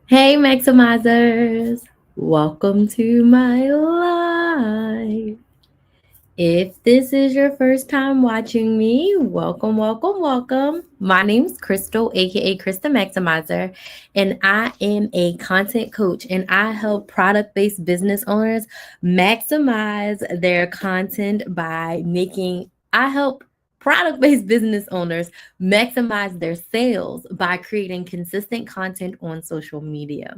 Hey, Maximizers. Welcome to my live. If this is your first time watching me, welcome, welcome, welcome. My name's Crystal, aka Krista Maximizer, and I am a content coach and I help product based business owners maximize their content by I help product based business owners maximize their sales by creating consistent content on social media.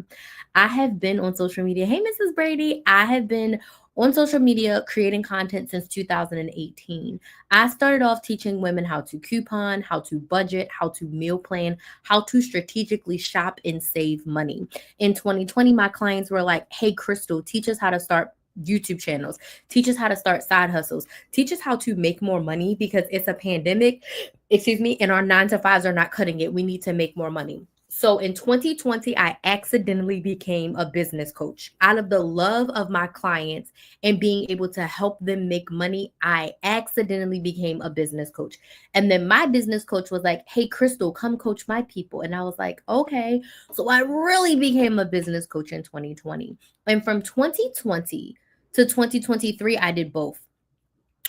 I have been on social media. Hey, Mrs. Brady, I have been on social media creating content since 2018. I started off teaching women how to coupon, how to budget, how to meal plan, how to strategically shop and save money. In 2020, my clients were like, hey, Crystal, teach us how to start YouTube channels, teach us how to start side hustles, teach us how to make more money because it's a pandemic, and our 9 to 5s are not cutting it. We need to make more money. So in 2020, I accidentally became a business coach. Out of the love of my clients and being able to help them make money, I accidentally became a business coach. And then my business coach was like, hey, Crystal, come coach my people. And I was like, okay. So I really became a business coach in 2020. And from 2020 to 2023, I did both.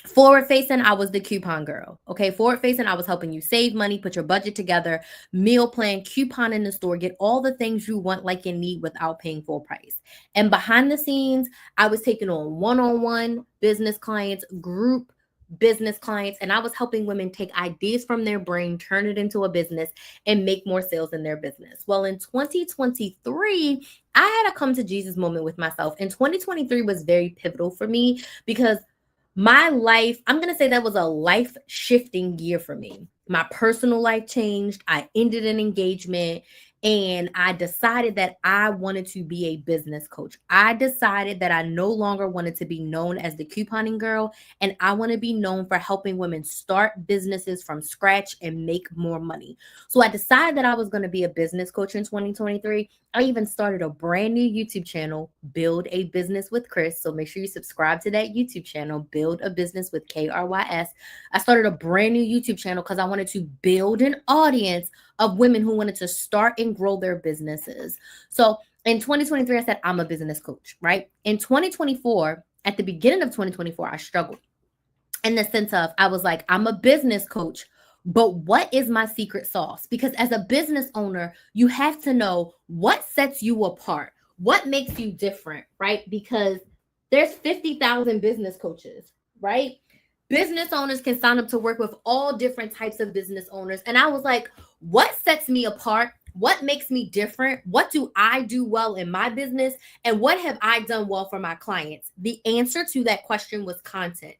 Forward facing, I was the coupon girl. Okay. Forward facing, I was helping you save money, put your budget together, meal plan, coupon in the store, get all the things you want, like, and need without paying full price. And behind the scenes, I was taking on one business clients, group business clients, and I was helping women take ideas from their brain, turn it into a business, and make more sales in their business. Well, in 2023, I had a come to Jesus moment with myself. And 2023 was very pivotal for me because my life, I'm going to say that was a life shifting year for me. My personal life changed. I ended an engagement and I decided that I wanted to be a business coach. I decided that I no longer wanted to be known as the couponing girl, and I want to be known for helping women start businesses from scratch and make more money. So I decided that I was going to be a business coach in 2023. I even started a brand new YouTube channel, Build a Business with Chris. So make sure you subscribe to that YouTube channel, Build a Business with KRYS. I started a brand new YouTube channel because I wanted to build an audience of women who wanted to start and grow their businesses. So in 2023, I said, I'm a business coach, right? In 2024, at the beginning of 2024, I struggled in the sense of I was like, I'm a business coach, but what is my secret sauce? Because as a business owner, you have to know what sets you apart, what makes you different, right? Because there's 50,000 business coaches, right? Business owners can sign up to work with all different types of business owners. And I was like, what sets me apart? What makes me different? What do I do well in my business? And what have I done well for my clients? The answer to that question was content.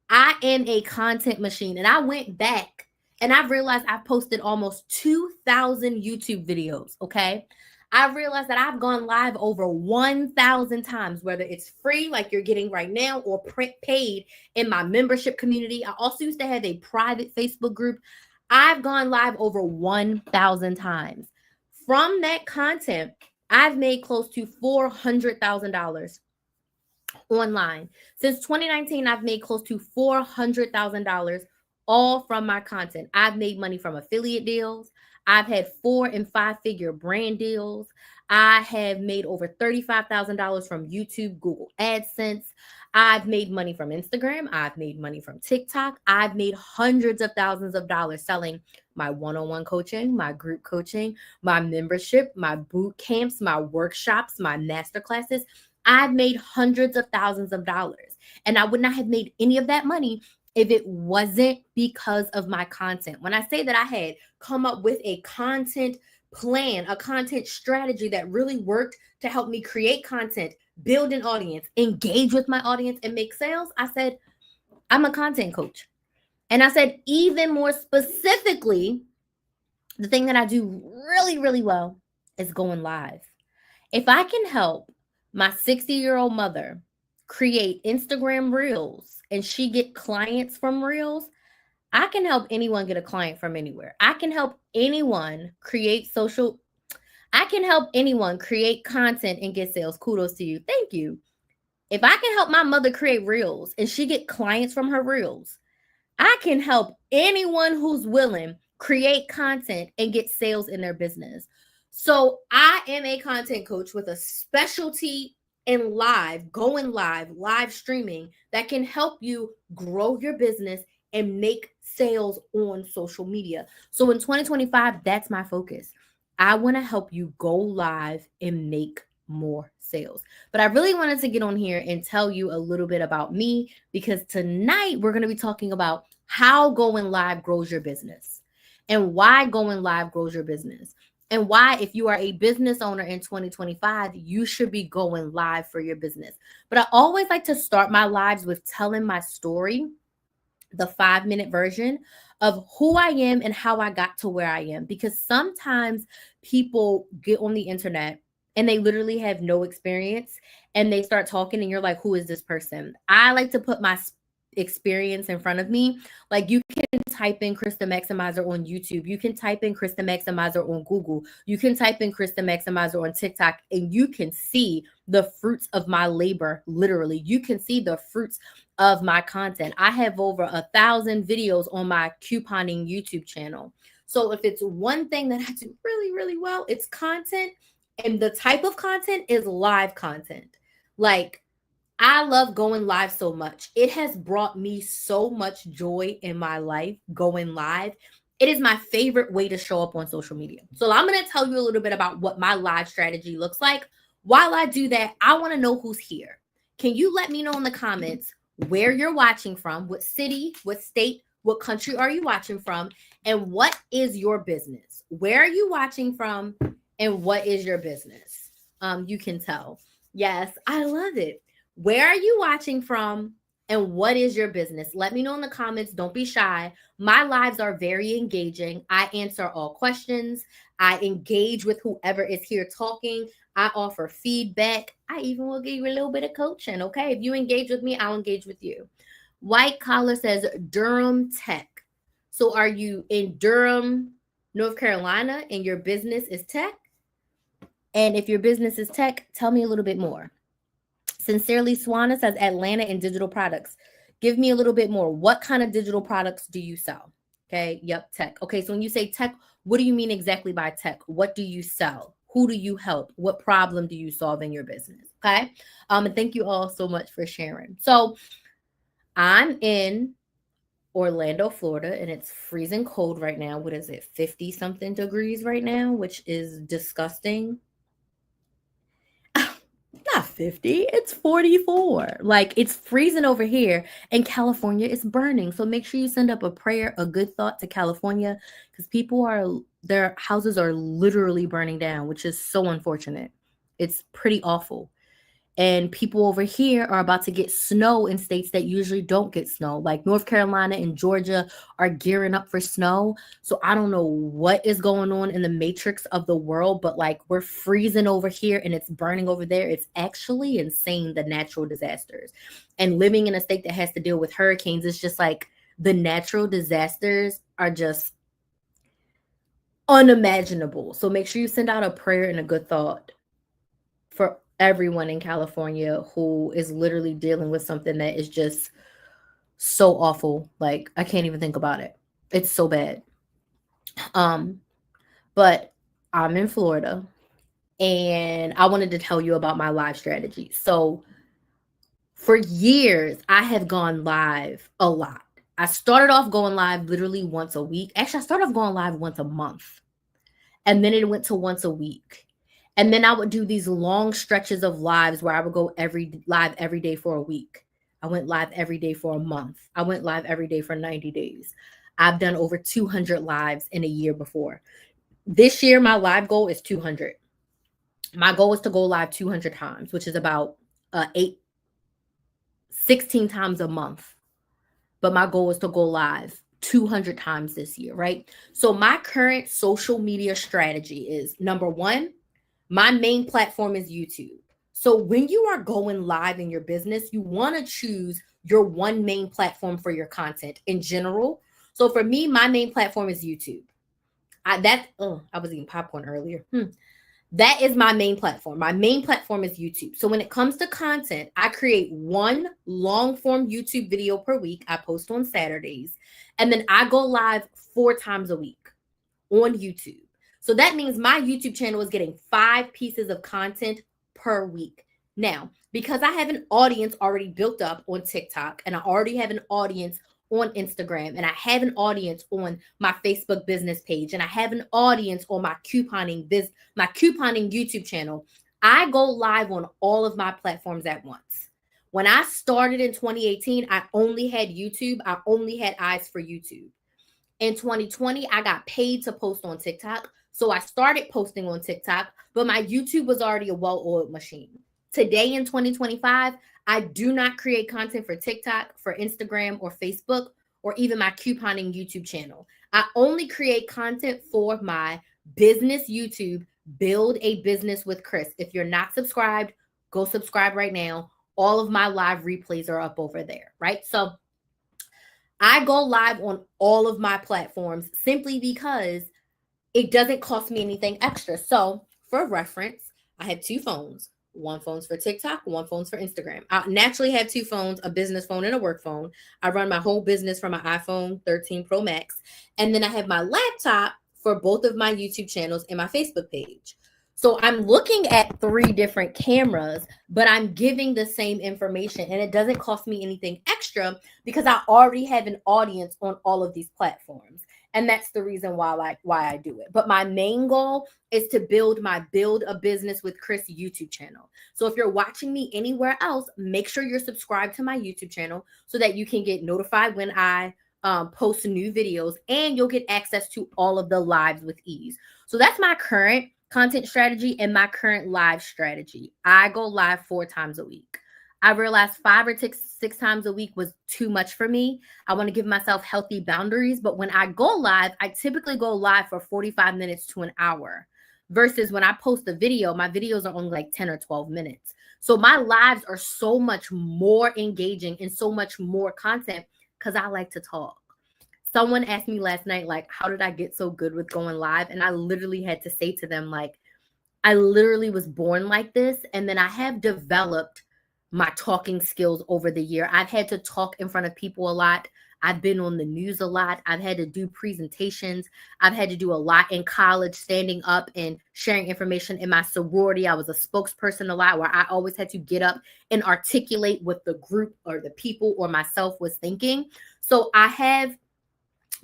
I am a content machine. And I went back and I realized I've posted almost 2,000 YouTube videos. Okay. I realized that I've gone live over 1,000 times, whether it's free, like you're getting right now, or paid in my membership community. I also used to have a private Facebook group. I've gone live over 1,000 times. From that content, I've made close to $400,000 online. Since 2019, I've made close to $400,000 all from my content. I've made money from affiliate deals. I've had 4 and 5 figure brand deals. I have made over $35,000 from YouTube, Google AdSense. I've made money from Instagram. I've made money from TikTok. I've made hundreds of thousands of dollars selling my one-on-one coaching, my group coaching, my membership, my boot camps, my workshops, my masterclasses. I've made hundreds of thousands of dollars. And I would not have made any of that money if it wasn't because of my content. When I say that I had come up with a content plan, a content strategy that really worked to help me create content, build an audience, engage with my audience, and make sales, I said, I'm a content coach. And I said, even more specifically, the thing that I do really, really well is going live. If I can help my 60-year-old mother create Instagram reels and she get clients from reels, I can help anyone get a client from anywhere. I can help anyone create content and get sales. Kudos to you. Thank you. If I can help my mother create reels and she get clients from her reels, I can help anyone who's willing create content, and get sales in their business. So I am a content coach with a specialty in live streaming that can help you grow your business and make sales on social media. So in 2025, that's my focus. I want to help you go live and make more sales. But I really wanted to get on here and tell you a little bit about me, because tonight we're going to be talking about how going live grows your business and why going live grows your business. And why, if you are a business owner in 2025, you should be going live for your business. But I always like to start my lives with telling my story, the 5-minute version of who I am and how I got to where I am. Because sometimes people get on the internet and they literally have no experience and they start talking and you're like, who is this person? I like to put my experience in front of me. Like, you can type in Krista Maximizer on YouTube. You can type in Krista Maximizer on Google. You can type in Krista Maximizer on TikTok, and you can see the fruits of my labor. Literally, you can see the fruits of my content. I have over 1,000 videos on my couponing YouTube channel. So if it's one thing that I do really, really well, it's content. And the type of content is live content. Like, I love going live so much. It has brought me so much joy in my life going live. It is my favorite way to show up on social media. So I'm going to tell you a little bit about what my live strategy looks like. While I do that, I want to know who's here. Can you let me know in the comments where you're watching from, what city, what state, what country are you watching from, and what is your business? Where are you watching from, and what is your business? You can tell. Yes, I love it. Where are you watching from, and what is your business? Let me know in the comments. Don't be shy. My lives are very engaging. I answer all questions. I engage with whoever is here talking. I offer feedback. I even will give you a little bit of coaching. Okay. If you engage with me, I'll engage with you. White Collar says Durham Tech. So are you in Durham, North Carolina, and your business is tech? And if your business is tech, tell me a little bit more. Sincerely Swana says Atlanta and digital products. Give me a little bit more. What kind of digital products do you sell? Okay. Yep. Tech. Okay. So when you say tech, what do you mean exactly by tech? What do you sell? Who do you help? What problem do you solve in your business? Okay. And thank you all so much for sharing. So I'm in Orlando, Florida, and it's freezing cold right now. What is it? 50 something degrees right now, which is disgusting. Not 50, it's 44. Like, it's freezing over here, and California is burning. So make sure you send up a prayer, a good thought to California, because their houses are literally burning down, which is so unfortunate. It's pretty awful. And people over here are about to get snow in states that usually don't get snow. Like North Carolina and Georgia are gearing up for snow. So I don't know what is going on in the matrix of the world, but like, we're freezing over here and it's burning over there. It's actually insane, the natural disasters. And living in a state that has to deal with hurricanes, it's just like the natural disasters are just unimaginable. So make sure you send out a prayer and a good thought for everyone in California who is literally dealing with something that is just so awful. Like, I can't even think about it. It's so bad. But I'm in Florida, and I wanted to tell you about my live strategy. So for years, I have gone live a lot. I started off going live literally once a week. Actually, I started off going live once a month, and then it went to once a week. And then I would do these long stretches of lives where I would go live every day for a week. I went live every day for a month. I went live every day for 90 days. I've done over 200 lives in a year before. This year, my live goal is 200. My goal is to go live 200 times, which is about 16 times a month. But my goal is to go live 200 times this year, right? So my current social media strategy is, number one, my main platform is YouTube. So when you are going live in your business, you want to choose your one main platform for your content in general. So for me, my main platform is YouTube. I was eating popcorn earlier. That is my main platform. My main platform is YouTube. So when it comes to content, I create one long form YouTube video per week. I post on Saturdays, and then I go live 4 times a week. on YouTube. So that means my YouTube channel is getting 5 pieces of content per week. Now, because I have an audience already built up on TikTok, and I already have an audience on Instagram, and I have an audience on my Facebook business page, and I have an audience on my couponing YouTube channel, I go live on all of my platforms at once. When I started in 2018, I only had YouTube. I only had eyes for YouTube. In 2020, I got paid to post on TikTok. So I started posting on TikTok, but my YouTube was already a well-oiled machine. Today in 2025, I do not create content for TikTok, for Instagram, or Facebook, or even my couponing YouTube channel. I only create content for my business YouTube, Build a Business with Chris. If you're not subscribed, go subscribe right now. All of my live replays are up over there, right? So I go live on all of my platforms simply because it doesn't cost me anything extra. So, for reference, I have 2 phones. One phone's for TikTok, one phone's for Instagram. I naturally have 2 phones, a business phone and a work phone. I run my whole business from my iPhone 13 Pro Max. And then I have my laptop for both of my YouTube channels and my Facebook page. So I'm looking at 3 different cameras, but I'm giving the same information, and it doesn't cost me anything extra because I already have an audience on all of these platforms. And that's the reason why I do it. But my main goal is to build a Business with Chris YouTube channel. So if you're watching me anywhere else, make sure you're subscribed to my YouTube channel so that you can get notified when I post new videos, and you'll get access to all of the lives with ease. So that's my current content strategy and my current live strategy. I go live 4 times a week. I realized 5 or 6 times a week was too much for me. I want to give myself healthy boundaries. But when I go live, I typically go live for 45 minutes to an hour versus when I post a video, my videos are only like 10 or 12 minutes. So my lives are so much more engaging and so much more content because I like to talk. Someone asked me last night, like, how did I get so good with going live? And I literally had to say to them, like, I literally was born like this. And then I have developed my talking skills over the year. I've had to talk in front of people a lot. I've been on the news a lot. I've had to do presentations. I've had to do a lot in college, standing up and sharing information. In my sorority, I was a spokesperson a lot, where I always had to get up and articulate what the group or the people or myself was thinking. So I have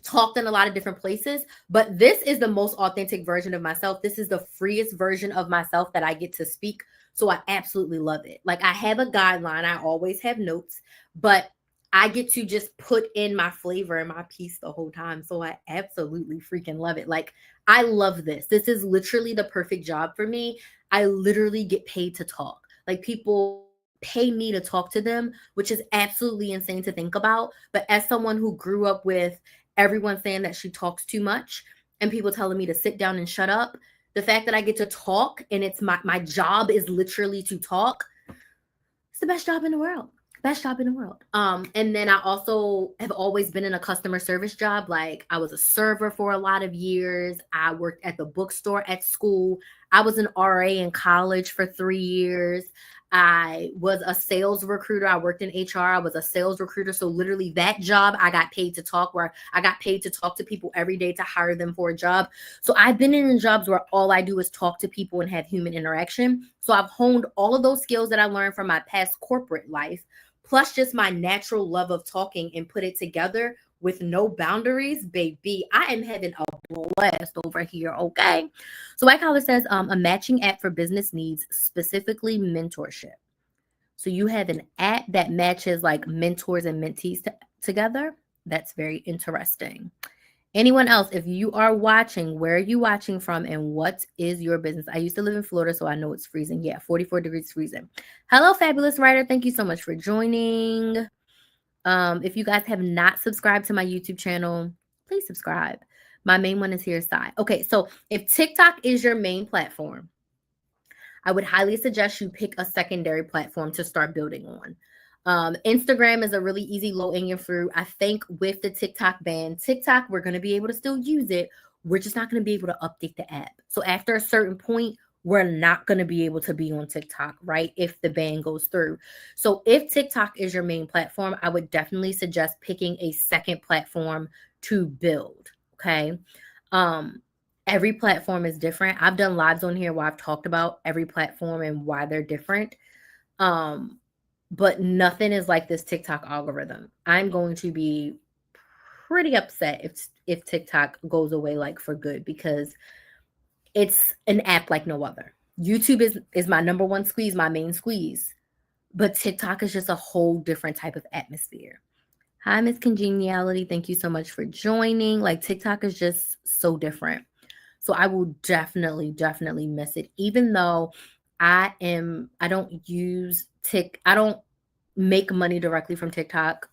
talked in a lot of different places, but this is the most authentic version of myself. This is the freest version of myself that I get to speak. So I absolutely love it. Like, I have a guideline. I always have notes, but I get to just put in my flavor and my piece the whole time. So I absolutely freaking love it. Like, I love this. This is literally the perfect job for me. I literally get paid to talk. Like, people pay me to talk to them, which is absolutely insane to think about. But as someone who grew up with everyone saying that she talks too much and people telling me to sit down and shut up, the fact that I get to talk and it's my job is literally to talk, it's the best job in the world. Best job in the world. And then I also have always been in a customer service job. Like, I was a server for a lot of years. I worked at the bookstore at school. I was an RA in college for 3 years. I was a sales recruiter. I worked in HR. I was a sales recruiter. So literally that job, I got paid to talk, where I got paid to talk to people every day to hire them for a job. So I've been in jobs where all I do is talk to people and have human interaction. So I've honed all of those skills that I learned from my past corporate life, plus just my natural love of talking, and put it together with no boundaries. Baby, I am having a blast over here, okay? So White Collar says, a matching app for business needs, specifically mentorship. So you have an app that matches like mentors and mentees together. That's very interesting. Anyone else, if you are watching, where are you watching from and what is your business? I used to live in Florida, so I know it's freezing. Yeah, 44 degrees freezing. Hello, fabulous writer. Thank you so much for joining. If you guys have not subscribed to my YouTube channel, please subscribe. My main one is here side. Okay, so if TikTok is your main platform, I would highly suggest you pick a secondary platform to start building on. Instagram is a really easy low-hanging fruit. I think with the TikTok ban, TikTok, we're going to be able to still use it. We're just not going to be able to update the app. So after a certain point, we're not going to be able to be on TikTok, right? If the ban goes through. So if TikTok is your main platform, I would definitely suggest picking a second platform to build. Okay. Every platform is different. I've done lives on here where I've talked about every platform and why they're different. But nothing is like this TikTok algorithm. I'm going to be pretty upset if TikTok goes away like for good, because it's an app like no other. YouTube is my number one squeeze, my main squeeze. But TikTok is just a whole different type of atmosphere. Hi, Miss Congeniality. Thank you so much for joining. Like, TikTok is just so different. So I will definitely miss it. Even though I don't make money directly from TikTok,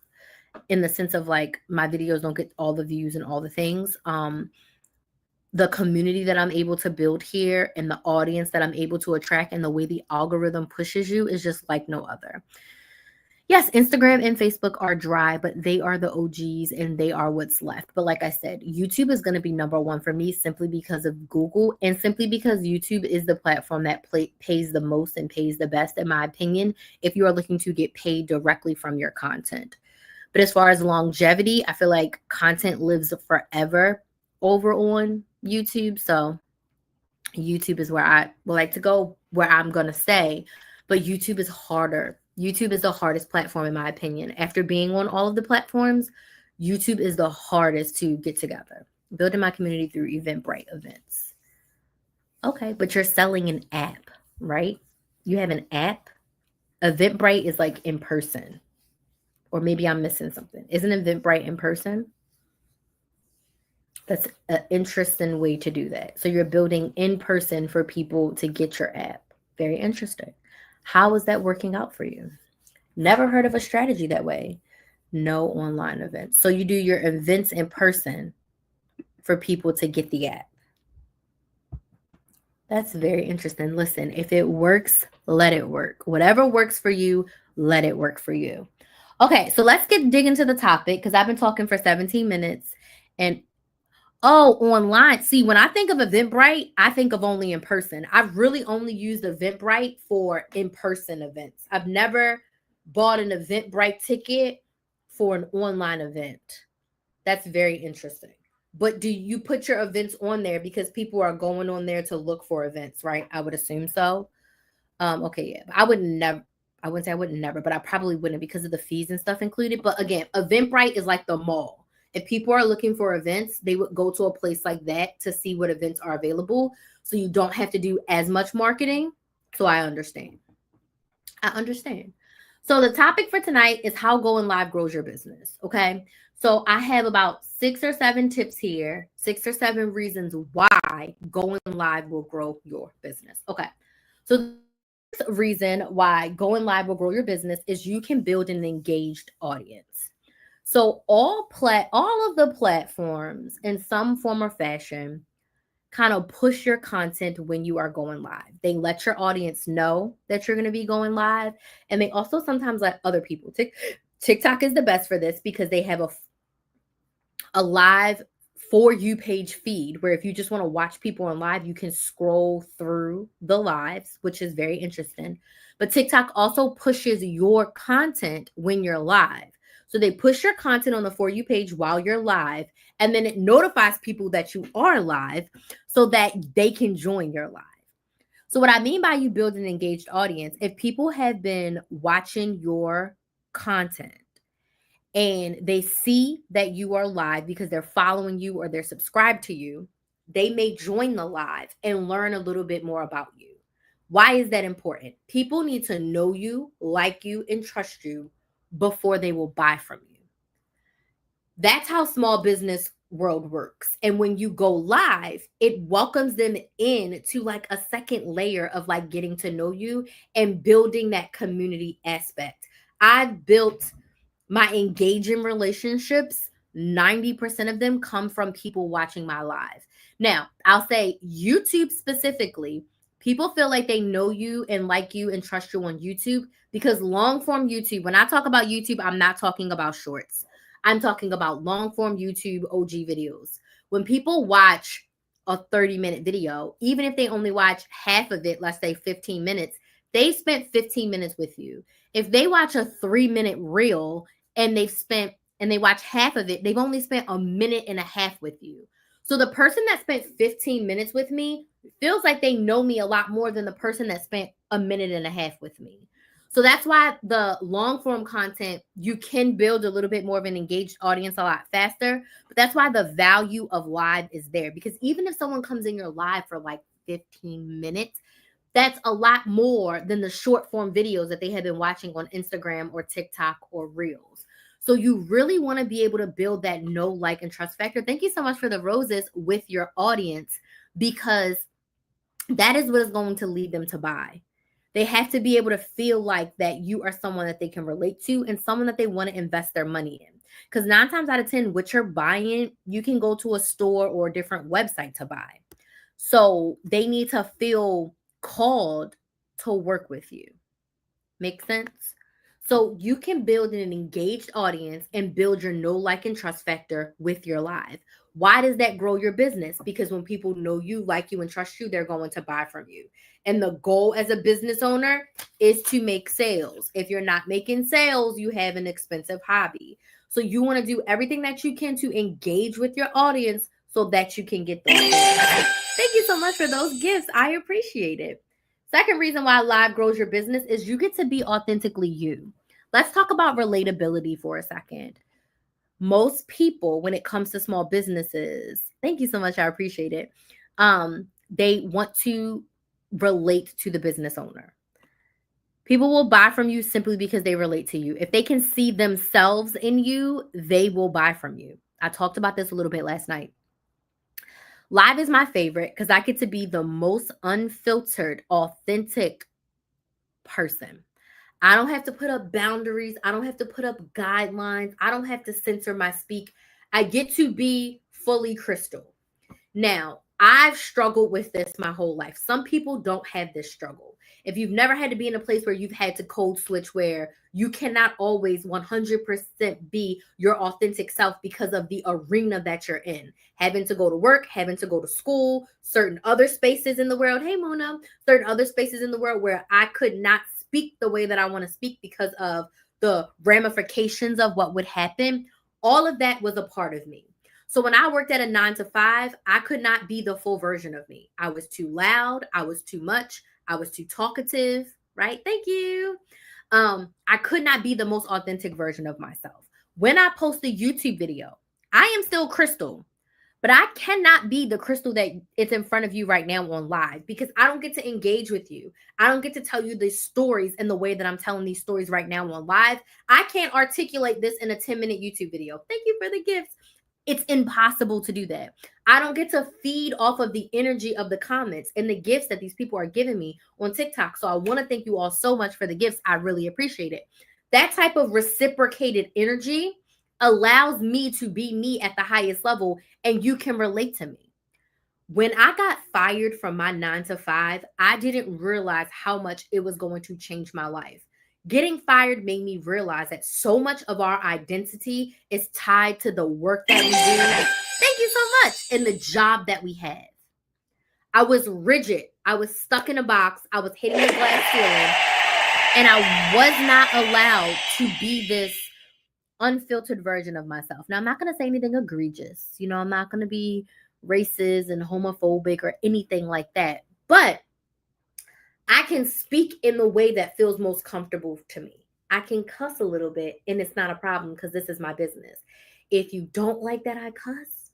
in the sense of like my videos don't get all the views and all the things. The community that I'm able to build here and the audience that I'm able to attract and the way the algorithm pushes you is just like no other. Yes, Instagram and Facebook are dry, but they are the OGs and they are what's left. But like I said, YouTube is going to be number one for me simply because of Google, and simply because YouTube is the platform that pays the most and pays the best, in my opinion, if you are looking to get paid directly from your content. But as far as longevity, I feel like content lives forever over on YouTube. So YouTube is where I would like to go, where I'm going to stay. But YouTube is harder. YouTube is the hardest platform, in my opinion. After being on all of the platforms, YouTube is the hardest to get together. Building my community through Eventbrite events. Okay, but you're selling an app, right? You have an app. Eventbrite is like in person. Or maybe I'm missing something. Isn't Eventbrite in person? That's an interesting way to do that. So you're building in person for people to get your app. Very interesting. How is that working out for you? Never heard of a strategy that way. No online events. So you do your events in person for people to get the app. That's very interesting. Listen, if it works, let it work. Whatever works for you, let it work for you. Okay, so let's dig into the topic, because I've been talking for 17 minutes. And online. See, when I think of Eventbrite, I think of only in person. I've really only used Eventbrite for in-person events. I've never bought an Eventbrite ticket for an online event. That's very interesting. But do you put your events on there because people are going on there to look for events, right? I would assume so. Okay, yeah. I wouldn't say I wouldn't never, but I probably wouldn't because of the fees and stuff included. But again, Eventbrite is like the mall. If people are looking for events, they would go to a place like that to see what events are available. So you don't have to do as much marketing. So I understand. So the topic for tonight is how going live grows your business. Okay. So I have about 6 or 7 tips here, 6 or 7 reasons why going live will grow your business. Okay. So the reason why going live will grow your business is you can build an engaged audience. So all of the platforms in some form or fashion kind of push your content when you are going live. They let your audience know that you're going to be going live, and they also sometimes let other people. TikTok is the best for this because they have a live For You page feed where if you just want to watch people on live, you can scroll through the lives, which is very interesting. But TikTok also pushes your content when you're live. So they push your content on the For You page while you're live, and then it notifies people that you are live so that they can join your live. So what I mean by you build an engaged audience, if people have been watching your content and they see that you are live because they're following you or they're subscribed to you, they may join the live and learn a little bit more about you. Why is that important? People need to know you, like you, and trust you before they will buy from you. That's how small business world works. And when you go live, it welcomes them in to like a second layer of like getting to know you and building that community aspect. I've built my engaging relationships, 90% of them come from people watching my live. Now, I'll say YouTube specifically, people feel like they know you and like you and trust you on YouTube because long form YouTube, when I talk about YouTube, I'm not talking about shorts. I'm talking about long form YouTube OG videos. When people watch a 30-minute video, even if they only watch half of it, let's say 15 minutes, they spent 15 minutes with you. If they watch a 3-minute reel and they watch half of it, they've only spent a minute and a half with you. So the person that spent 15 minutes with me feels like they know me a lot more than the person that spent a minute and a half with me. So that's why the long form content, you can build a little bit more of an engaged audience a lot faster. But that's why the value of live is there. Because even if someone comes in your live for like 15 minutes, that's a lot more than the short form videos that they have been watching on Instagram or TikTok or Reels. So you really want to be able to build that know, like, and trust factor. Thank you so much for the roses with your audience, because that is what is going to lead them to buy. They have to be able to feel like that you are someone that they can relate to and someone that they want to invest their money in. Because 9 times out of 10, what you're buying, you can go to a store or a different website to buy. So they need to feel called to work with you. Make sense? So you can build an engaged audience and build your know, like, and trust factor with your live. Why does that grow your business? Because when people know you, like you, and trust you, they're going to buy from you. And the goal as a business owner is to make sales. If you're not making sales, you have an expensive hobby. So you want to do everything that you can to engage with your audience so that you can get those sales. Thank you so much for those gifts. I appreciate it. Second reason why live grows your business is you get to be authentically you. Let's talk about relatability for a second. Most people, when it comes to small businesses, thank you so much. I appreciate it. They want to relate to the business owner. People will buy from you simply because they relate to you. If they can see themselves in you, they will buy from you. I talked about this a little bit last night. Live is my favorite because I get to be the most unfiltered, authentic person. I don't have to put up boundaries. I don't have to put up guidelines. I don't have to censor my speak. I get to be fully Crystal. Now, I've struggled with this my whole life. Some people don't have this struggle. If you've never had to be in a place where you've had to code switch, where you cannot always 100% be your authentic self because of the arena that you're in, having to go to work, having to go to school, certain other spaces in the world, hey Mona, certain other spaces in the world where I could not speak the way that I want to speak because of the ramifications of what would happen. All of that was a part of me. So when I worked at a 9 to 5, I could not be the full version of me. I was too loud. I was too much. I was too talkative, right? Thank you. I could not be the most authentic version of myself. When I post a YouTube video, I am still Crystal, but I cannot be the Crystal that it's in front of you right now on live, because I don't get to engage with you. I don't get to tell you the stories in the way that I'm telling these stories right now on live. I can't articulate this in a 10-minute YouTube video. Thank you for the gifts. It's impossible to do that. I don't get to feed off of the energy of the comments and the gifts that these people are giving me on TikTok. So I want to thank you all so much for the gifts. I really appreciate it. That type of reciprocated energy allows me to be me at the highest level, and you can relate to me. When I got fired from my 9 to 5, I didn't realize how much it was going to change my life. Getting fired made me realize that so much of our identity is tied to the work that we do. Thank you so much. And the job that we have. I was rigid. I was stuck in a box. I was hitting the glass ceiling. And I was not allowed to be this unfiltered version of myself. Now, I'm not going to say anything egregious. I'm not going to be racist and homophobic or anything like that. But I can speak in the way that feels most comfortable to me. I can cuss a little bit, and it's not a problem because this is my business. If you don't like that I cuss,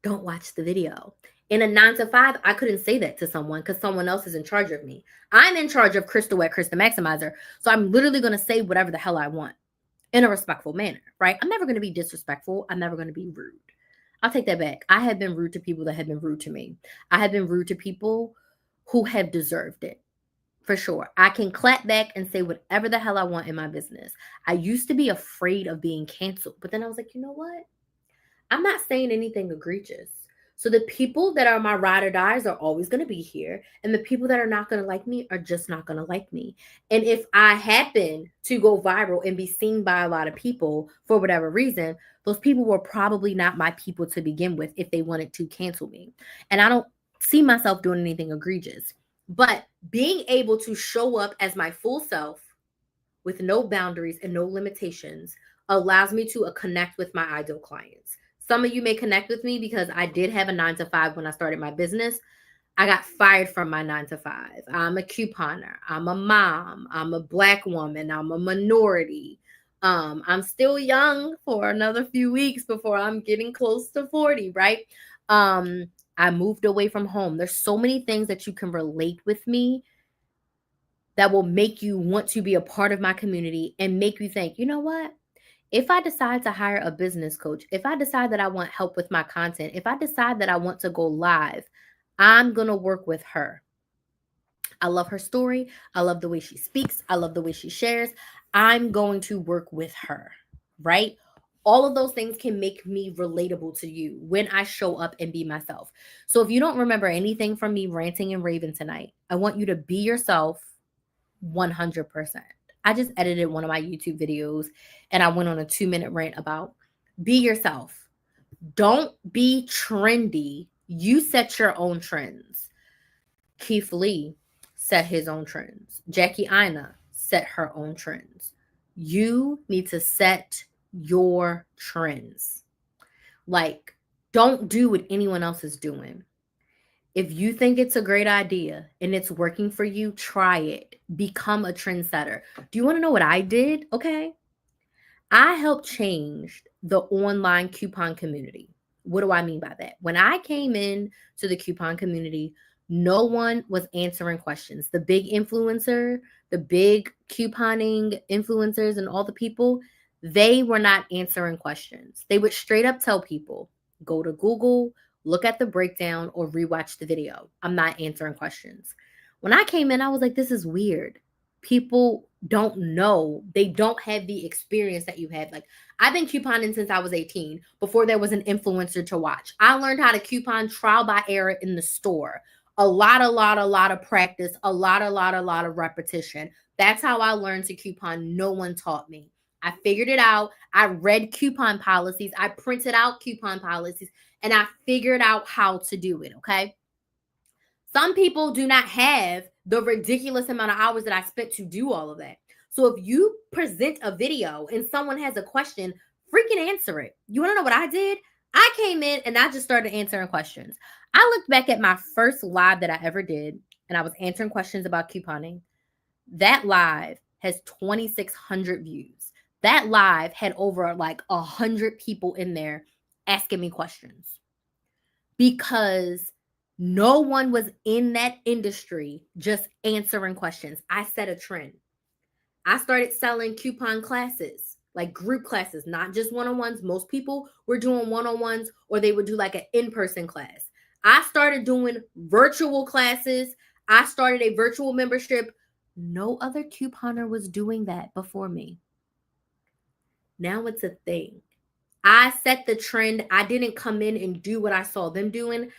don't watch the video. In a 9 to 5, I couldn't say that to someone because someone else is in charge of me. I'm in charge of Crystal at Crystal Maximizer. So I'm literally going to say whatever the hell I want in a respectful manner, right? I'm never going to be disrespectful. I'm never going to be rude. I'll take that back. I have been rude to people that have been rude to me. I have been rude to people who have deserved it. For sure. I can clap back and say whatever the hell I want in my business. I used to be afraid of being canceled, but then I was like, you know what? I'm not saying anything egregious. So the people that are my ride or dies are always going to be here. And the people that are not going to like me are just not going to like me. And if I happen to go viral and be seen by a lot of people for whatever reason, those people were probably not my people to begin with if they wanted to cancel me. And I don't see myself doing anything egregious. But being able to show up as my full self with no boundaries and no limitations allows me to connect with my ideal clients. Some of you may connect with me because I did have a 9 to 5 when I started my business. I got fired from my 9 to 5. I'm a couponer. I'm a mom. I'm a Black woman. I'm a minority. I'm still young for another few weeks before I'm getting close to 40, right? I moved away from home. There's so many things that you can relate with me that will make you want to be a part of my community and make you think, you know what? If I decide to hire a business coach, if I decide that I want help with my content, if I decide that I want to go live, I'm going to work with her. I love her story. I love the way she speaks. I love the way she shares. I'm going to work with her, right? All of those things can make me relatable to you when I show up and be myself. So if you don't remember anything from me ranting and raving tonight, I want you to be yourself 100%. I just edited one of my YouTube videos and I went on a 2-minute rant about be yourself. Don't be trendy. You set your own trends. Keith Lee set his own trends. Jackie Aina set her own trends. You need to set your trends. Like, don't do what anyone else is doing. If you think it's a great idea and it's working for you, try it. Become a trendsetter. Do you want to know what I did? Okay. I helped change the online coupon community. What do I mean by that? When I came in to the coupon community, no one was answering questions. The big influencer, the big couponing influencers and all the people, they were not answering questions. They would straight up tell people, go to Google, look at the breakdown, or rewatch the video. I'm not answering questions. When I came in, I was like, this is weird. People don't know. They don't have the experience that you had. Like, I've been couponing since I was 18, before there was an influencer to watch. I learned how to coupon trial by error in the store. A lot of practice, a lot of repetition. That's how I learned to coupon. No one taught me. I figured it out. I read coupon policies. I printed out coupon policies and I figured out how to do it. Okay. Some people do not have the ridiculous amount of hours that I spent to do all of that. So if you present a video and someone has a question, freaking answer it. You want to know what I did? I came in and I just started answering questions. I looked back at my first live that I ever did and I was answering questions about couponing. That live has 2,600 views. That live had over like 100 people in there asking me questions because no one was in that industry just answering questions. I set a trend. I started selling coupon classes, like group classes, not just one-on-ones. Most people were doing one-on-ones or they would do like an in-person class. I started doing virtual classes. I started a virtual membership. No other couponer was doing that before me. Now it's a thing. I set the trend. I didn't come in and do what I saw them doing.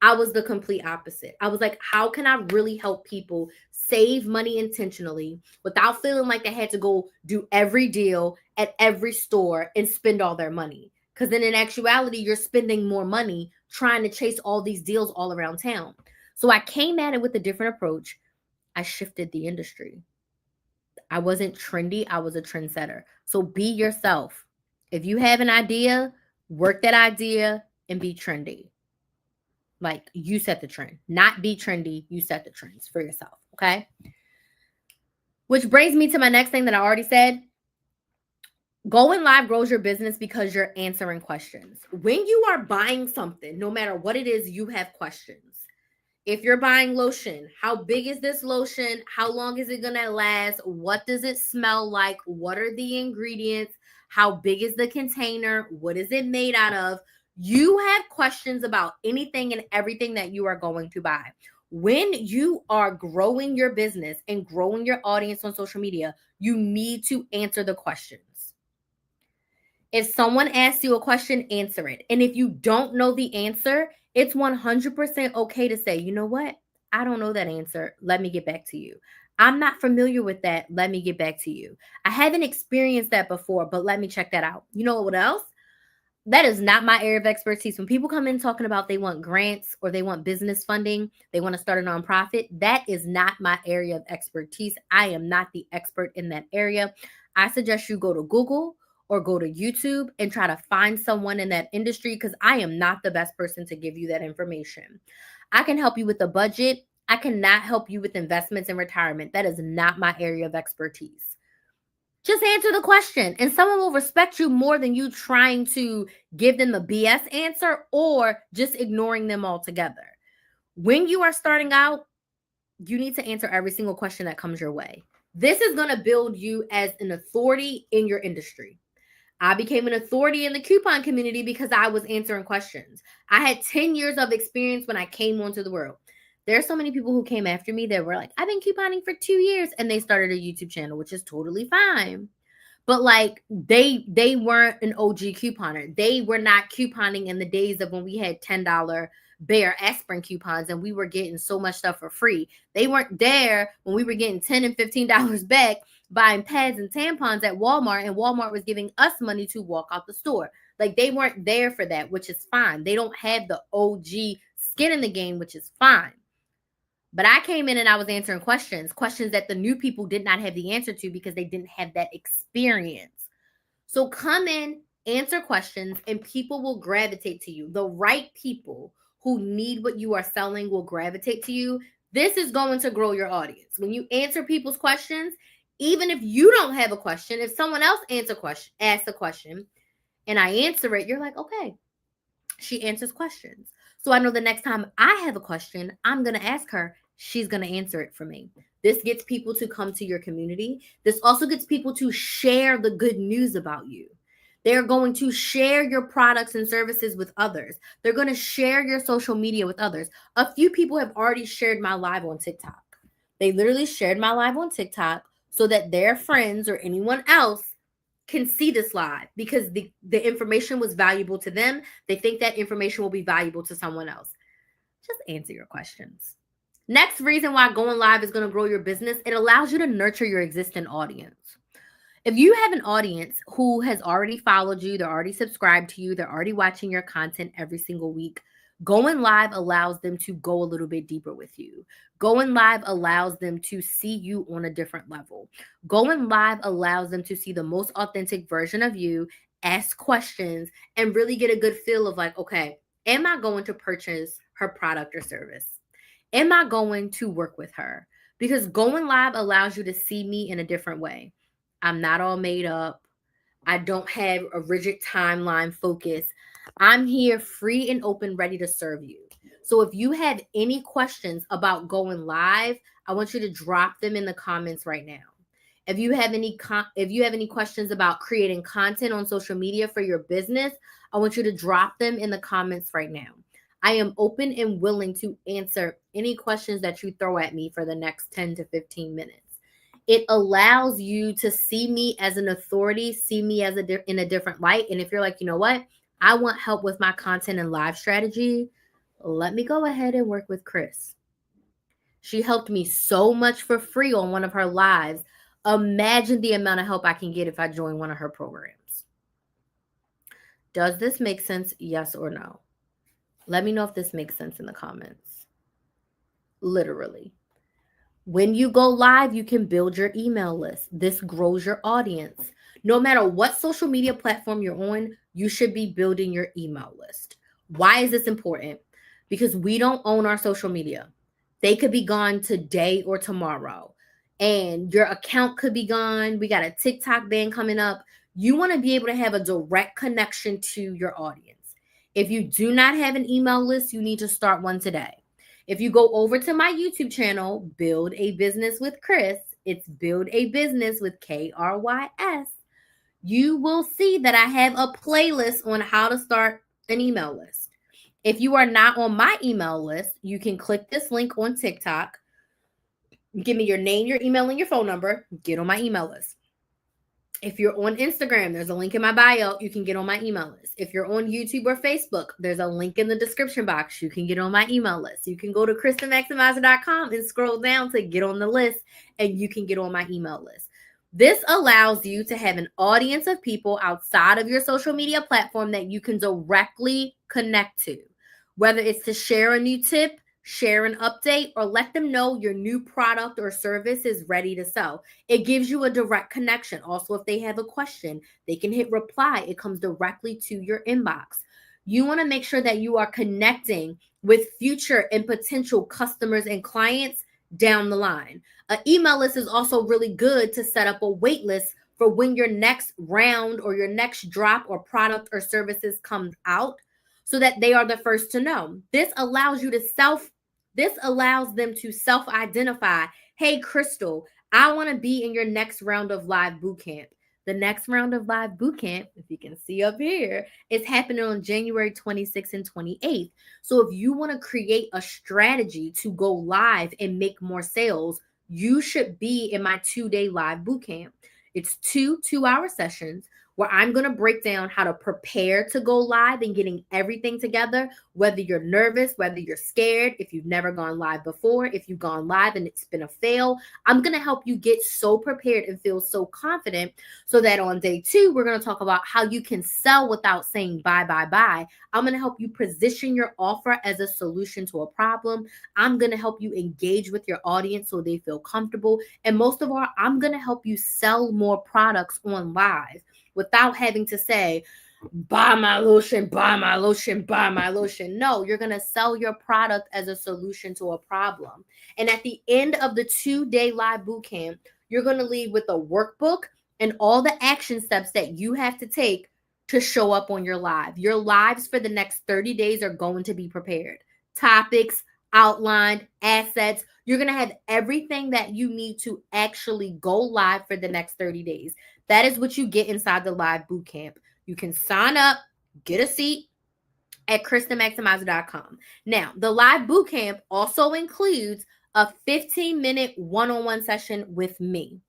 I was the complete opposite. I was like, how can I really help people save money intentionally without feeling like they had to go do every deal at every store and spend all their money? Because then in actuality, you're spending more money trying to chase all these deals all around town. So I came at it with a different approach. I shifted the industry. I wasn't trendy. I was a trendsetter. So be yourself. If you have an idea, work that idea and be trendy. Like, you set the trend, not be trendy. You set the trends for yourself. Okay. Which brings me to my next thing that I already said. Going live grows your business because you're answering questions. When you are buying something, no matter what it is, you have questions. If you're buying lotion, how big is this lotion? How long is it going to last? What does it smell like? What are the ingredients? How big is the container? What is it made out of? You have questions about anything and everything that you are going to buy. When you are growing your business and growing your audience on social media, you need to answer the questions. If someone asks you a question, answer it. And if you don't know the answer, it's 100% okay to say, you know what? I don't know that answer. Let me get back to you. I'm not familiar with that. Let me get back to you. I haven't experienced that before, but let me check that out. You know what else? That is not my area of expertise. When people come in talking about they want grants or they want business funding, they want to start a nonprofit, that is not my area of expertise. I am not the expert in that area. I suggest you go to Google or go to YouTube and try to find someone in that industry, because I am not the best person to give you that information. I can help you with the budget. I cannot help you with investments and retirement. That is not my area of expertise. Just answer the question, and someone will respect you more than you trying to give them a BS answer or just ignoring them altogether. When you are starting out, you need to answer every single question that comes your way. This is going to build you as an authority in your industry. I became an authority in the coupon community because I was answering questions. I had 10 years of experience when I came onto the world. There are so many people who came after me that were like, I've been couponing for 2 years, and they started a YouTube channel, which is totally fine. But like they weren't an OG couponer. They were not couponing in the days of when we had $10 Bear aspirin coupons and we were getting so much stuff for free. They weren't there when we were getting $10 and $15 back buying pads and tampons at Walmart, and Walmart was giving us money to walk out the store. Like, they weren't there for that, which is fine. They don't have the OG skin in the game, which is fine. But I came in and I was answering questions that the new people did not have the answer to because they didn't have that experience. So come in, answer questions, and people will gravitate to you. The right people who need what you are selling will gravitate to you. This is going to grow your audience. When you answer people's questions, even if you don't have a question, if someone else asks a question, and I answer it, you're like, okay, she answers questions. So I know the next time I have a question, I'm going to ask her. She's going to answer it for me. This gets people to come to your community. This also gets people to share the good news about you. They're going to share your products and services with others. They're going to share your social media with others. A few people have already shared my live on TikTok. They literally shared my live on TikTok so that their friends or anyone else can see this live, because the information was valuable to them. They think that information will be valuable to someone else. Just answer your questions. Next reason why going live is going to grow your business, it allows you to nurture your existing audience. If you have an audience who has already followed you, they're already subscribed to you, they're already watching your content every single week, going live allows them to go a little bit deeper with you. Going live allows them to see you on a different level. Going live allows them to see the most authentic version of you, ask questions, and really get a good feel of like, okay, am I going to purchase her product or service? Am I going to work with her? Because going live allows you to see me in a different way. I'm not all made up. I don't have a rigid timeline focus. I'm here free and open, ready to serve you. So if you have any questions about going live, I want you to drop them in the comments right now. If you have any questions about creating content on social media for your business, I want you to drop them in the comments right now. I am open and willing to answer any questions that you throw at me for the next 10 to 15 minutes. It allows you to see me as an authority, see me as in a different light. And if you're like, you know what, I want help with my content and live strategy, let me go ahead and work with Chris. She helped me so much for free on one of her lives. Imagine the amount of help I can get if I join one of her programs. Does this make sense? Yes or no? Let me know if this makes sense in the comments. Literally. When you go live, you can build your email list. This grows your audience. No matter what social media platform you're on, you should be building your email list. Why is this important? Because we don't own our social media. They could be gone today or tomorrow, and your account could be gone. We got a TikTok ban coming up. You want to be able to have a direct connection to your audience. If you do not have an email list, you need to start one today. If you go over to my YouTube channel, Build a Business with Chris, it's Build a Business with KRYS, you will see that I have a playlist on how to start an email list. If you are not on my email list, you can click this link on TikTok. Give me your name, your email, and your phone number. Get on my email list. If you're on Instagram, there's a link in my bio. You can get on my email list. If you're on YouTube or Facebook, there's a link in the description box. You can get on my email list. You can go to KristenMaximizer.com and scroll down to get on the list, and you can get on my email list. This allows you to have an audience of people outside of your social media platform that you can directly connect to. Whether it's to share a new tip, share an update, or let them know your new product or service is ready to sell. It gives you a direct connection. Also, if they have a question, they can hit reply. It comes directly to your inbox. You want to make sure that you are connecting with future and potential customers and clients down the line. An email list is also really good to set up a wait list for when your next round or your next drop or product or services comes out, so that they are the first to know. This allows them to self-identify. Hey, Crystal, I want to be in your next round of live bootcamp. The next round of live bootcamp, if you can see up here, is happening on January 26th and 28th. So if you want to create a strategy to go live and make more sales, you should be in my 2-day live bootcamp. It's 2-hour sessions where I'm going to break down how to prepare to go live and getting everything together, whether you're nervous, whether you're scared, if you've never gone live before, if you've gone live and it's been a fail. I'm going to help you get so prepared and feel so confident so that on day 2, we're going to talk about how you can sell without saying bye, bye, bye. I'm going to help you position your offer as a solution to a problem. I'm going to help you engage with your audience so they feel comfortable. And most of all, I'm going to help you sell more products on live without having to say, buy my lotion, buy my lotion, buy my lotion. No, you're going to sell your product as a solution to a problem. And at the end of the 2-day live bootcamp, you're going to leave with a workbook and all the action steps that you have to take to show up on your live. Your lives for the next 30 days are going to be prepared. Topics, outlined, assets. You're going to have everything that you need to actually go live for the next 30 days. That is what you get inside the live bootcamp. You can sign up, get a seat at KristenMaximizer.com. Now, the live bootcamp also includes a 15-minute one-on-one session with me.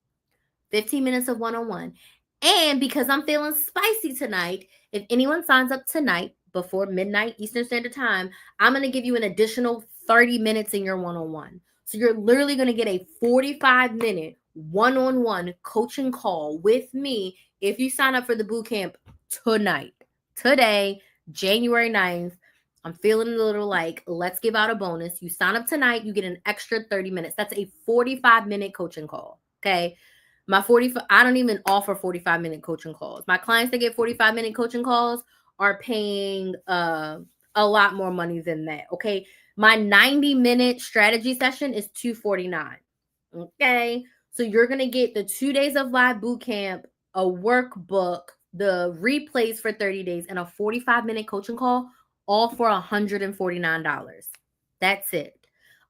15 minutes of one-on-one. And because I'm feeling spicy tonight, if anyone signs up tonight before midnight Eastern Standard Time, I'm going to give you an additional 30 minutes in your one-on-one. So you're literally going to get a 45-minute one-on-one coaching call with me if you sign up for the bootcamp tonight. Today, January 9th. I'm feeling a little like, let's give out a bonus. You sign up tonight, you get an extra 30 minutes. That's a 45-minute coaching call. Okay. I don't even offer 45-minute coaching calls. My clients that get 45-minute coaching calls are paying a lot more money than that. Okay. My 90-minute strategy session is $249. Okay. So you're going to get the 2 days of live bootcamp, a workbook, the replays for 30 days, and a 45-minute coaching call, all for $149. That's it.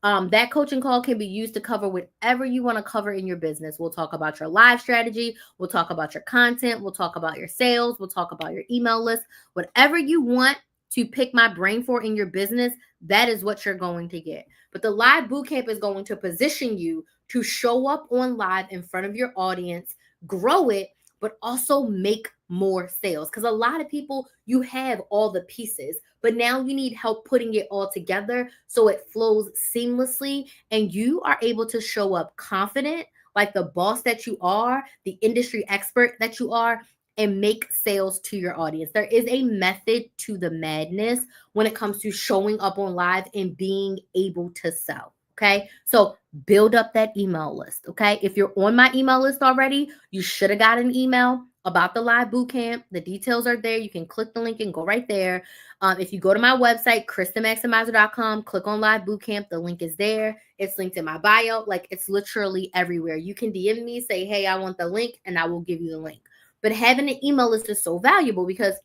That coaching call can be used to cover whatever you want to cover in your business. We'll talk about your live strategy. We'll talk about your content. We'll talk about your sales. We'll talk about your email list. Whatever you want to pick my brain for in your business, that is what you're going to get. But the live bootcamp is going to position you to show up on live in front of your audience, grow it, but also make more sales. Because a lot of people, you have all the pieces, but now you need help putting it all together so it flows seamlessly and you are able to show up confident, like the boss that you are, the industry expert that you are, and make sales to your audience. There is a method to the madness when it comes to showing up on live and being able to sell. Okay. So build up that email list. Okay. If you're on my email list already, you should have got an email about the live bootcamp. The details are there. You can click the link and go right there. If you go to my website, KristenMaximizer.com, click on live bootcamp. The link is there. It's linked in my bio. Like, it's literally everywhere. You can DM me, say, hey, I want the link, and I will give you the link. But having an email list is so valuable because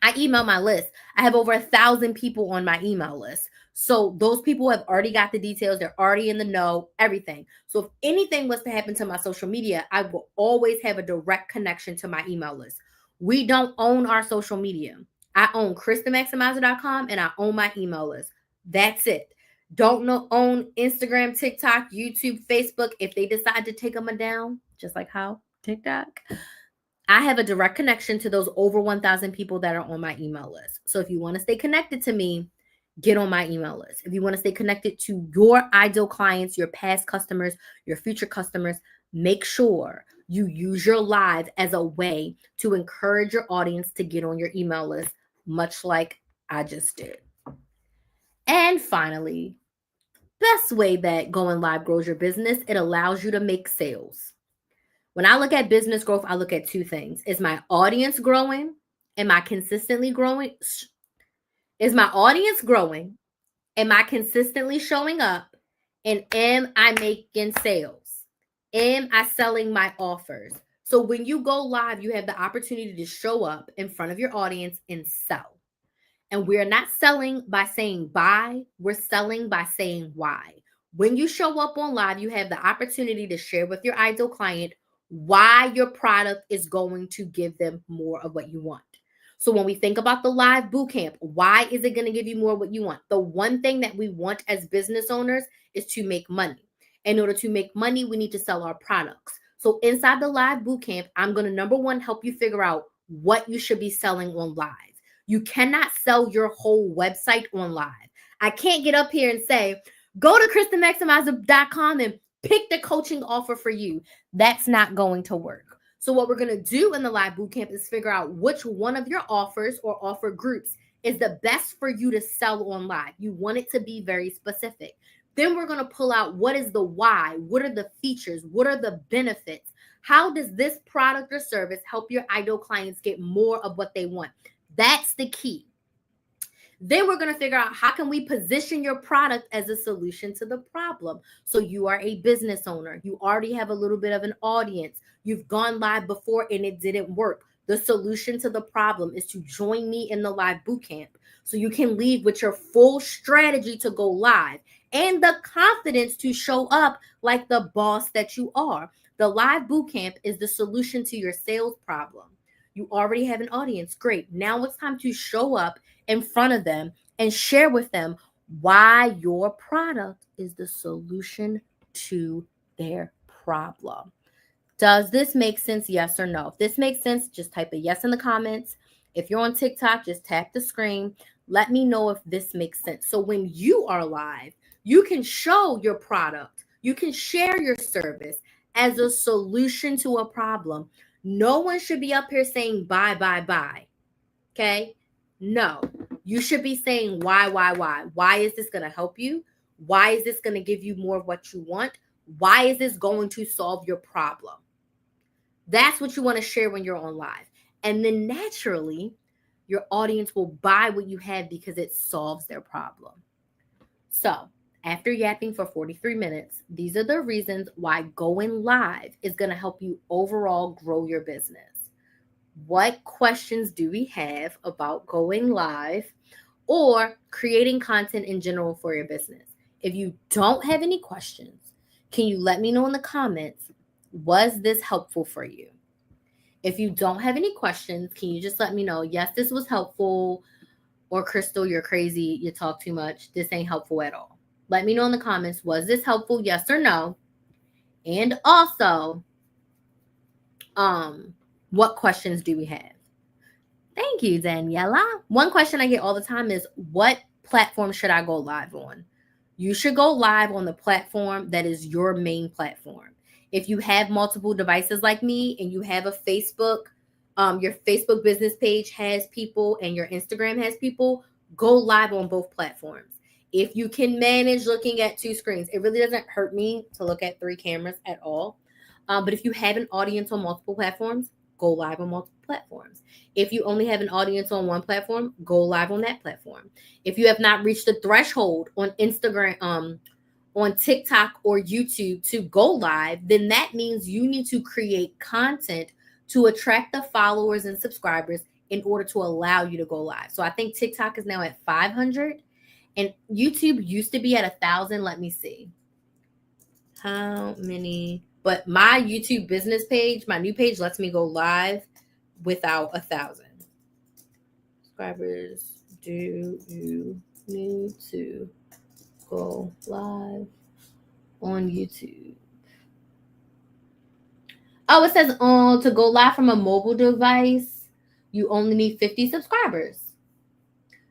I email my list. I have over 1,000 people on my email list. So those people have already got the details. They're already in the know, everything. So if anything was to happen to my social media, I will always have a direct connection to my email list. We don't own our social media. I own KristenMaximizer.com and I own my email list. That's it. Don't own Instagram, TikTok, YouTube, Facebook. If they decide to take them down, just like how TikTok, I have a direct connection to those over 1,000 people that are on my email list. So if you want to stay connected to me, get on my email list. If you want to stay connected to your ideal clients, your past customers, your future customers, make sure you use your live as a way to encourage your audience to get on your email list, much like I just did. And finally, best way that going live grows your business. It allows you to make sales. When I look at business growth, I look at two things. Is my audience growing? Am I consistently growing? Is my audience growing? Am I consistently showing up? And am I making sales? Am I selling my offers? So when you go live, you have the opportunity to show up in front of your audience and sell. And we're not selling by saying buy, we're selling by saying why. When you show up on live, you have the opportunity to share with your ideal client why your product is going to give them more of what you want. So when we think about the live bootcamp, why is it going to give you more of what you want? The one thing that we want as business owners is to make money. In order to make money, we need to sell our products. So inside the live bootcamp, I'm going to, number one, help you figure out what you should be selling on live. You cannot sell your whole website on live. I can't get up here and say, go to KristenMaximizer.com and pick the coaching offer for you. That's not going to work. So what we're going to do in the live bootcamp is figure out which one of your offers or offer groups is the best for you to sell on live. You want it to be very specific. Then we're going to pull out what is the why, what are the features, what are the benefits? How does this product or service help your ideal clients get more of what they want? That's the key. Then we're going to figure out how can we position your product as a solution to the problem. So you are a business owner. You already have a little bit of an audience. You've gone live before and it didn't work. The solution to the problem is to join me in the live bootcamp so you can leave with your full strategy to go live and the confidence to show up like the boss that you are. The live bootcamp is the solution to your sales problem. You already have an audience. Great. Now it's time to show up in front of them and share with them why your product is the solution to their problem. Does this make sense? Yes or no? If this makes sense, just type a yes in the comments. If you're on TikTok, just tap the screen. Let me know if this makes sense. So when you are live, you can show your product. You can share your service as a solution to a problem. No one should be up here saying buy, buy, buy. Okay? No. You should be saying why. Why is this going to help you? Why is this going to give you more of what you want? Why is this going to solve your problem? That's what you want to share when you're on live. And then naturally, your audience will buy what you have because it solves their problem. So after yapping for 43 minutes, these are the reasons why going live is going to help you overall grow your business. What questions do we have about going live or creating content in general for your business? If you don't have any questions, can you let me know in the comments, was this helpful for you? If you don't have any questions, can you just let me know, yes, this was helpful, or Crystal, you're crazy, you talk too much, this ain't helpful at all. Let me know in the comments, was this helpful, yes or no? And also, what questions do we have? Thank you, Daniela. One question I get all the time is, what platform should I go live on? You should go live on the platform that is your main platform. If you have multiple devices like me and you have a Facebook, your Facebook business page has people and your Instagram has people, go live on both platforms. If you can manage looking at two screens, it really doesn't hurt me to look at 3 cameras at all. But if you have an audience on multiple platforms, go live on multiple platforms. If you only have an audience on one platform, go live on that platform. If you have not reached the threshold on Instagram, on TikTok or YouTube to go live, then that means you need to create content to attract the followers and subscribers in order to allow you to go live. So I think TikTok is now at 500 and YouTube used to be at 1,000. Let me see. How many? But my YouTube business page, my new page, lets me go live without 1,000 subscribers. Do you need to go live on YouTube? Oh, it says to go live from a mobile device, you only need 50 subscribers.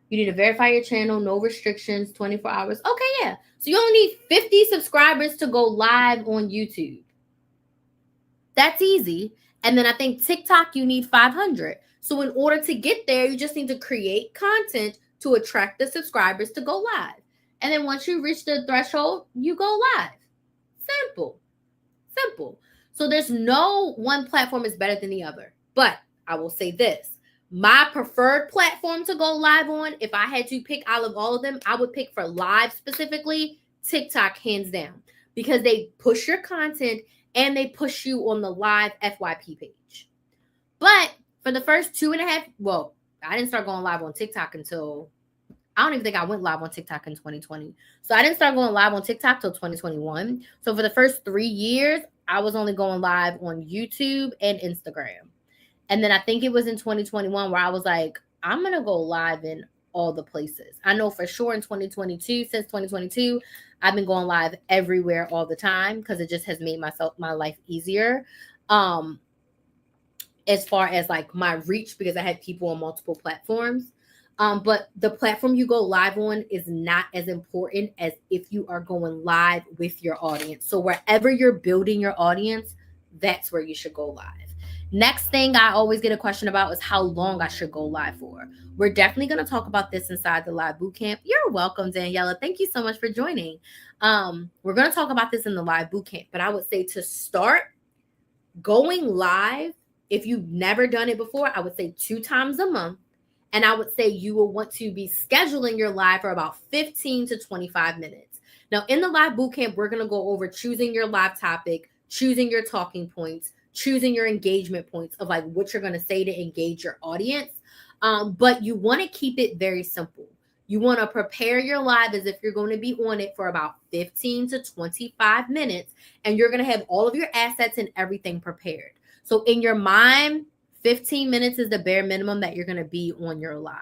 You need to verify your channel, no restrictions, 24 hours. Okay, yeah. So you only need 50 subscribers to go live on YouTube. That's easy. And then I think TikTok, you need 500. So in order to get there, you just need to create content to attract the subscribers to go live. And then once you reach the threshold, you go live. Simple. Simple. So there's no one platform is better than the other. But I will say this. My preferred platform to go live on, if I had to pick out of all of them, I would pick for live specifically TikTok, hands down, because they push your content and they push you on the live FYP page. But for the first 2.5, well, I didn't start going live on TikTok until, I don't even think I went live on TikTok in 2020. So I didn't start going live on TikTok till 2021. So for the first 3 years, I was only going live on YouTube and Instagram. And then I think it was in 2021 where I was like, I'm going to go live in all the places. I know for sure in 2022, since 2022, I've been going live everywhere all the time because it just has made my life easier. As far as like my reach, because I had people on multiple platforms. But the platform you go live on is not as important as if you are going live with your audience. So wherever you're building your audience, that's where you should go live. Next thing I always get a question about is how long I should go live for. We're definitely going to talk about this inside the live bootcamp. You're welcome, Daniela. Thank you so much for joining. We're going to talk about this in the live bootcamp, but I would say to start going live, if you've never done it before, I would say 2 times a month. And I would say you will want to be scheduling your live for about 15 to 25 minutes. Now, in the live bootcamp, we're going to go over choosing your live topic, choosing your talking points, choosing your engagement points of like what you're going to say to engage your audience. But you want to keep it very simple. You want to prepare your live as if you're going to be on it for about 15 to 25 minutes, and you're going to have all of your assets and everything prepared. So in your mind, 15 minutes is the bare minimum that you're going to be on your live.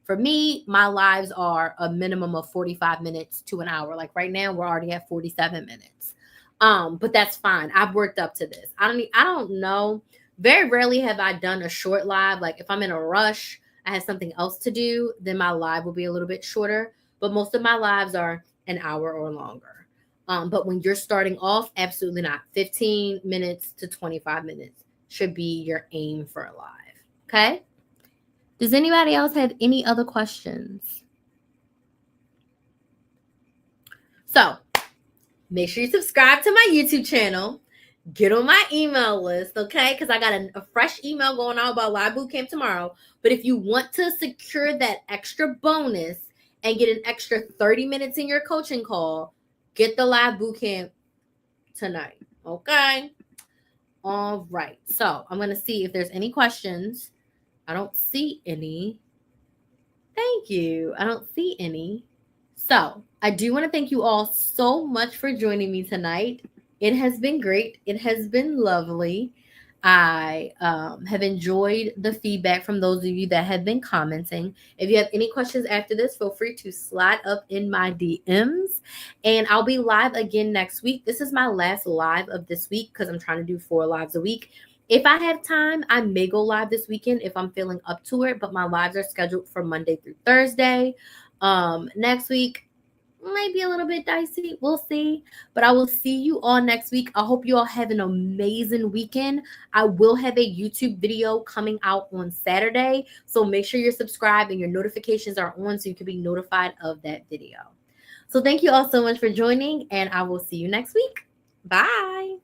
For me, my lives are a minimum of 45 minutes to an hour. Like right now, we're already at 47 minutes. But that's fine. I've worked up to this. I don't know. Very rarely have I done a short live. Like if I'm in a rush, I have something else to do, then my live will be a little bit shorter. But most of my lives are an hour or longer. But when you're starting off, absolutely not. 15 minutes to 25 minutes should be your aim for a live. Okay? Does anybody else have any other questions? So make sure you subscribe to my YouTube channel. Get on my email list, okay? Because I got a fresh email going out about live bootcamp tomorrow. But if you want to secure that extra bonus and get an extra 30 minutes in your coaching call, get the live bootcamp tonight, okay? All right. So I'm going to see if there's any questions. I don't see any. Thank you. I don't see any. So I do want to thank you all so much for joining me tonight. It has been great. It has been lovely. I have enjoyed the feedback from those of you that have been commenting. If you have any questions after this, feel free to slide up in my DMs. And I'll be live again next week. This is my last live of this week because I'm trying to do 4 lives a week. If I have time, I may go live this weekend if I'm feeling up to it. But my lives are scheduled for Monday through Thursday. Next week might be a little bit dicey. We'll see. But I will see you all next week. I hope you all have an amazing weekend. I will have a YouTube video coming out on Saturday. So make sure you're subscribed and your notifications are on so you can be notified of that video. So thank you all so much for joining, and I will see you next week. Bye.